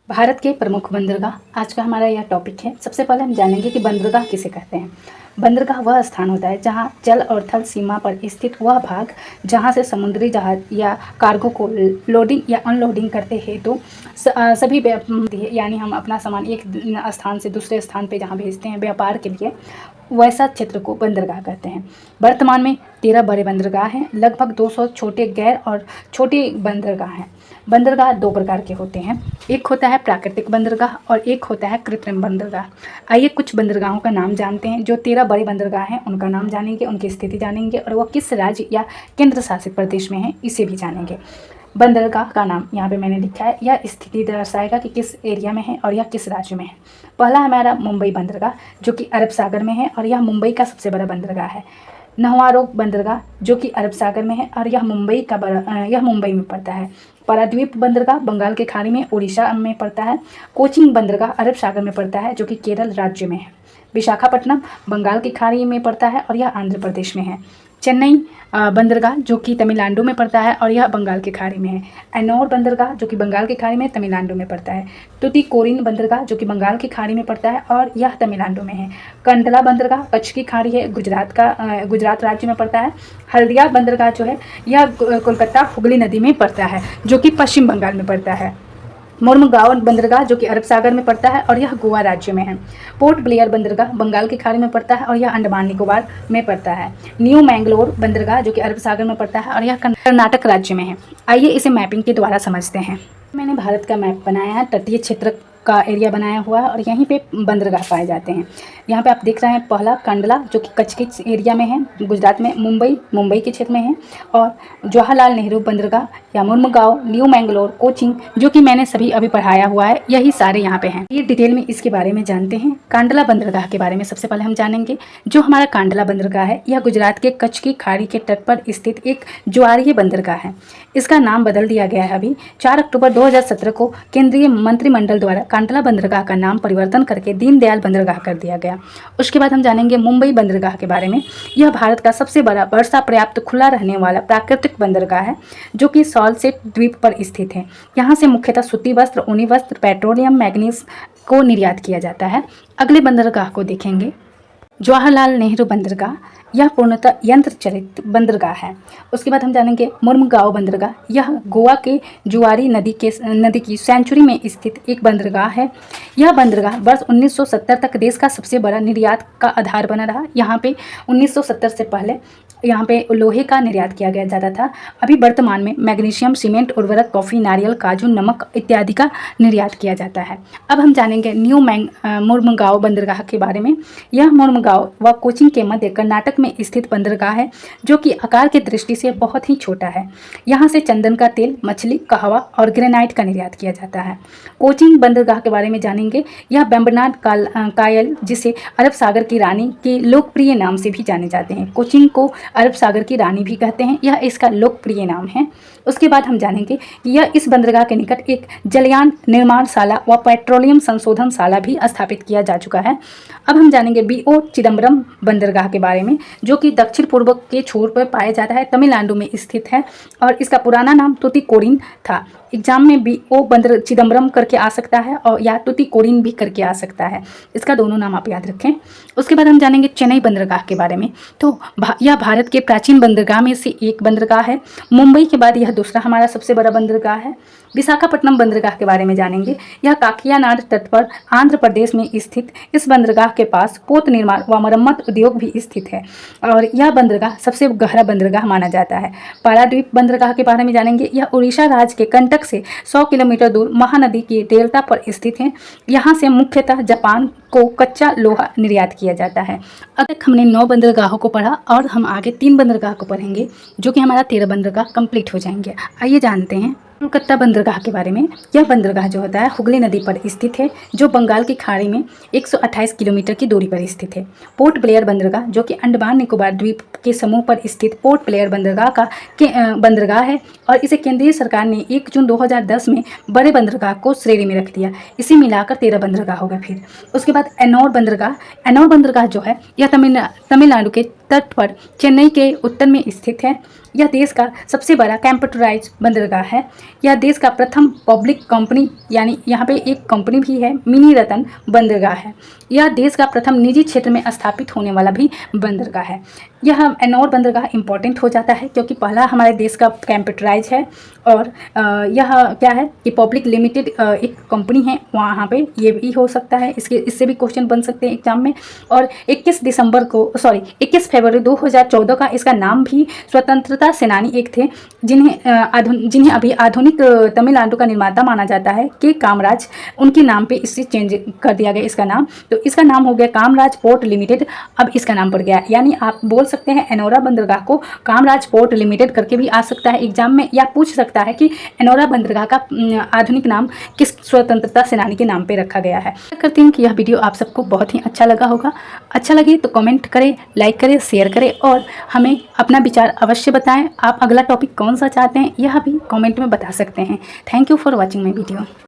भारत के प्रमुख बंदरगाह आज का हमारा यह टॉपिक है। सबसे पहले हम जानेंगे कि बंदरगाह किसे कहते हैं। बंदरगाह वह स्थान होता है जहां जल और थल सीमा पर स्थित वह भाग जहां से समुद्री जहाज या कार्गो को लोडिंग या अनलोडिंग करते हेतु सभी यानी हम अपना सामान एक स्थान से दूसरे स्थान पे जहां भेजते हैं व्यापार के लिए, वैसा क्षेत्र को बंदरगाह कहते हैं। वर्तमान में 13 बड़े बंदरगाह हैं, लगभग 200 छोटे गैर और छोटे बंदरगाह हैं। बंदरगाह दो प्रकार के होते हैं, एक होता है प्राकृतिक बंदरगाह और एक होता है कृत्रिम बंदरगाह। आइए कुछ बंदरगाहों का नाम जानते हैं। जो 13 बड़े बंदरगाह हैं उनका नाम जानेंगे, उनकी स्थिति जानेंगे और वह किस राज्य या केंद्र शासित प्रदेश में है इसे भी जानेंगे। बंदरगाह का नाम यहाँ पे मैंने लिखा है, यह स्थिति दर्शाएगा कि किस एरिया में है और यह किस राज्य में है। पहला हमारा मुंबई बंदरगाह जो कि अरब सागर में है और यह मुंबई का सबसे बड़ा बंदरगाह है। नहवारोग बंदरगाह जो कि अरब सागर में है और यह मुंबई में पड़ता है। पारादीप बंदरगाह बंगाल की खाड़ी में उड़ीसा में पड़ता है। कोचिन बंदरगाह अरब सागर में पड़ता है जो कि केरल राज्य में है। विशाखापट्टनम बंगाल की खाड़ी में पड़ता है और यह आंध्र प्रदेश में है। चेन्नई बंदरगाह जो कि तमिलनाडु में पड़ता है और यह बंगाल की खाड़ी में है। एन्नौर बंदरगाह जो कि बंगाल की खाड़ी में तमिलनाडु में पड़ता है। टुटीकोरिन बंदरगाह जो कि बंगाल की खाड़ी में पड़ता है और यह तमिलनाडु में है। कंडला बंदरगाह कच्छ की खाड़ी है, गुजरात राज्य में पड़ता है। हल्दिया बंदरगाह जो है यह कोलकाता हुगली नदी में पड़ता है जो कि पश्चिम बंगाल में पड़ता है। मुर्मुगांव बंदरगाह जो कि अरब सागर में पड़ता है और यह गोवा राज्य में है। पोर्ट ब्लेयर बंदरगाह बंगाल की खाड़ी में पड़ता है और यह अंडमान निकोबार में पड़ता है। न्यू मैंगलोर बंदरगाह जो कि अरब सागर में पड़ता है और यह कर्नाटक राज्य में है। आइए इसे मैपिंग के द्वारा समझते हैं। मैंने भारत का मैप बनाया है, तटीय क्षेत्र का एरिया बनाया हुआ है और यहीं पे बंदरगाह पाए जाते हैं। यहाँ पे आप देख रहे हैं, पहला कंडला जो कि कच्छ के एरिया में है, गुजरात में। मुंबई के क्षेत्र में है। और जवाहरलाल नेहरू बंदरगाह या मुर्मुगांव, न्यू मैंगलोर, कोचिन जो कि मैंने सभी अभी पढ़ाया हुआ है, यही सारे यहाँ पे हैं। ये डिटेल में इसके बारे में जानते हैं। कांडला बंदरगाह के बारे में सबसे पहले हम जानेंगे। जो हमारा कांडला बंदरगाह है यह गुजरात के कच्छ की खाड़ी के तट पर स्थित एक ज्वारीय बंदरगाह है। इसका नाम बदल दिया गया है अभी 4 अक्टूबर 2017 को केंद्रीय मंत्रिमंडल द्वारा कांडला बंदरगाह का नाम परिवर्तन करके दीनदयाल बंदरगाह कर दिया गया। उसके बाद हम जानेंगे मुंबई बंदरगाह के बारे में। यह भारत का सबसे बड़ा वर्षा पर्याप्त खुला रहने वाला प्राकृतिक बंदरगाह है जो कि सॉल्सेट द्वीप पर स्थित है। यहाँ से मुख्यतः सूती वस्त्र, ऊनी वस्त्र, पेट्रोलियम, मैग्नीज को निर्यात किया जाता है। अगले बंदरगाह को देखेंगे, जवाहरलाल नेहरू बंदरगाह। यह पूर्णतः यंत्र चालित बंदरगाह है। उसके बाद हम जानेंगे मुर्मुगांव बंदरगाह। यह गोवा के जुआरी नदी की सेंचुरी में स्थित एक बंदरगाह है। यह बंदरगाह वर्ष 1970 तक देश का सबसे बड़ा निर्यात का आधार बना रहा। यहाँ पे 1970 से पहले यहाँ पे लोहे का निर्यात किया गया जाता था। अभी वर्तमान में मैग्नीशियम, सीमेंट, उर्वरक, कॉफ़ी, नारियल, काजू, नमक इत्यादि का निर्यात किया जाता है। अब हम जानेंगे मुर्मुगांव बंदरगाह के बारे में। यह मुर्मुगांव व कोचीन के मध्य कर्नाटक में स्थित बंदरगाह है जो कि आकार की दृष्टि से बहुत ही छोटा है। यहाँ से चंदन का तेल, मछली, कहवा और ग्रेनाइट का निर्यात किया जाता है। कोचीन बंदरगाह के बारे में जानेंगे। यह बेम्बनाड कायल जिसे अरब सागर की रानी के लोकप्रिय नाम से भी जाने जाते हैं। कोचीन को अरब सागर की रानी भी कहते हैं, यह इसका लोकप्रिय नाम है। उसके बाद हम जानेंगे कि यह इस बंदरगाह के निकट एक जलयान निर्माणशाला व पेट्रोलियम संशोधनशाला भी स्थापित किया जा चुका है। अब हम जानेंगे BO चिदम्बरम बंदरगाह के बारे में जो कि दक्षिण पूर्व के छोर पर पाया जाता है, तमिलनाडु में स्थित है और इसका पुराना नाम टुटीकोरिन था। एग्जाम में BO चिदम्बरम करके आ सकता है और या टुटीकोरिन भी करके आ सकता है। इसका दोनों नाम आप याद रखें। उसके बाद हम जानेंगे चेन्नई बंदरगाह के बारे में। तो यह भारत के प्राचीन बंदरगाह में से एक बंदरगाह है। मुंबई के बाद यह दूसरा हमारा सबसे बड़ा बंदरगाह है। विशाखापट्टनम बंदरगाह के बारे में जानेंगे। यह काकियानाड तट पर आंध्र प्रदेश में स्थित इस बंदरगाह के पास पोत निर्माण व मरम्मत उद्योग भी स्थित है और यह बंदरगाह सबसे गहरा बंदरगाह माना जाता है। पारादीप बंदरगाह के बारे में जानेंगे। यह उड़ीसा राज्य के कंटक से 100 किलोमीटर दूर महानदी के डेल्टा पर स्थित है। यहाँ से मुख्यतः जापान को कच्चा लोहा निर्यात किया जाता है। अब तक हमने 9 बंदरगाहों को पढ़ा और हम आगे 3 बंदरगाह को पढ़ेंगे जो कि हमारा 13 बंदरगाह कंप्लीट हो जाएंगे। आइए जानते हैं कोलकाता बंदरगाह के बारे में। यह बंदरगाह जो होता है हुगली नदी पर स्थित है जो बंगाल की खाड़ी में 128 किलोमीटर की दूरी पर स्थित है। पोर्ट ब्लेयर बंदरगाह जो कि अंडमान निकोबार द्वीप के समूह पर स्थित पोर्ट ब्लेयर बंदरगाह है और इसे केंद्रीय सरकार ने 1 जून 2010 में बड़े बंदरगाह को श्रेणी में रख दिया। इसे मिलाकर 13 बंदरगाह हो गए। फिर उसके बाद एन्नौर बंदरगाह जो है यह तमिलनाडु के तट पर चेन्नई के उत्तर में स्थित है। यह देश का सबसे बड़ा कंप्यूटराइज बंदरगाह है। यह देश का प्रथम पब्लिक कंपनी यानी यहाँ पे एक कंपनी भी है, मिनी रतन बंदरगाह है। यह देश का प्रथम निजी क्षेत्र में स्थापित होने वाला भी बंदरगाह है। यह एनोर बंदरगाह इंपॉर्टेंट हो जाता है क्योंकि पहला हमारे देश का कंप्यूटराइज है और यह क्या है कि पब्लिक लिमिटेड एक कंपनी है, वहाँ पे ये भी हो सकता है, इससे भी क्वेश्चन बन सकते हैं एग्जाम में। और 21 फरवरी 2014 का इसका नाम भी स्वतंत्रता सेनानी एक थे जिन्हें अभी आधुनिक तमिलनाडु का निर्माता माना जाता है के कामराज, उनके नाम पे इससे चेंज कर दिया गया इसका नाम। तो इसका नाम हो गया कामराज पोर्ट लिमिटेड, अब इसका नाम पड़ गया। यानी आप बोल सकते हैं एनोरा बंदरगाह को कामराज पोर्ट लिमिटेड करके भी आ सकता है एग्जाम में, या पूछ सकता है कि एनोरा बंदरगाह का आधुनिक नाम किस स्वतंत्रता सेनानी के नाम पे रखा गया है। करती हूँ कि यह वीडियो आप सबको बहुत ही अच्छा लगा होगा। अच्छा लगे तो कमेंट करें, लाइक करें, शेयर करें और हमें अपना विचार अवश्य बताएं। आप अगला टॉपिक कौन सा चाहते हैं यह भी कमेंट में बता सकते हैं। Thank you for watching my video.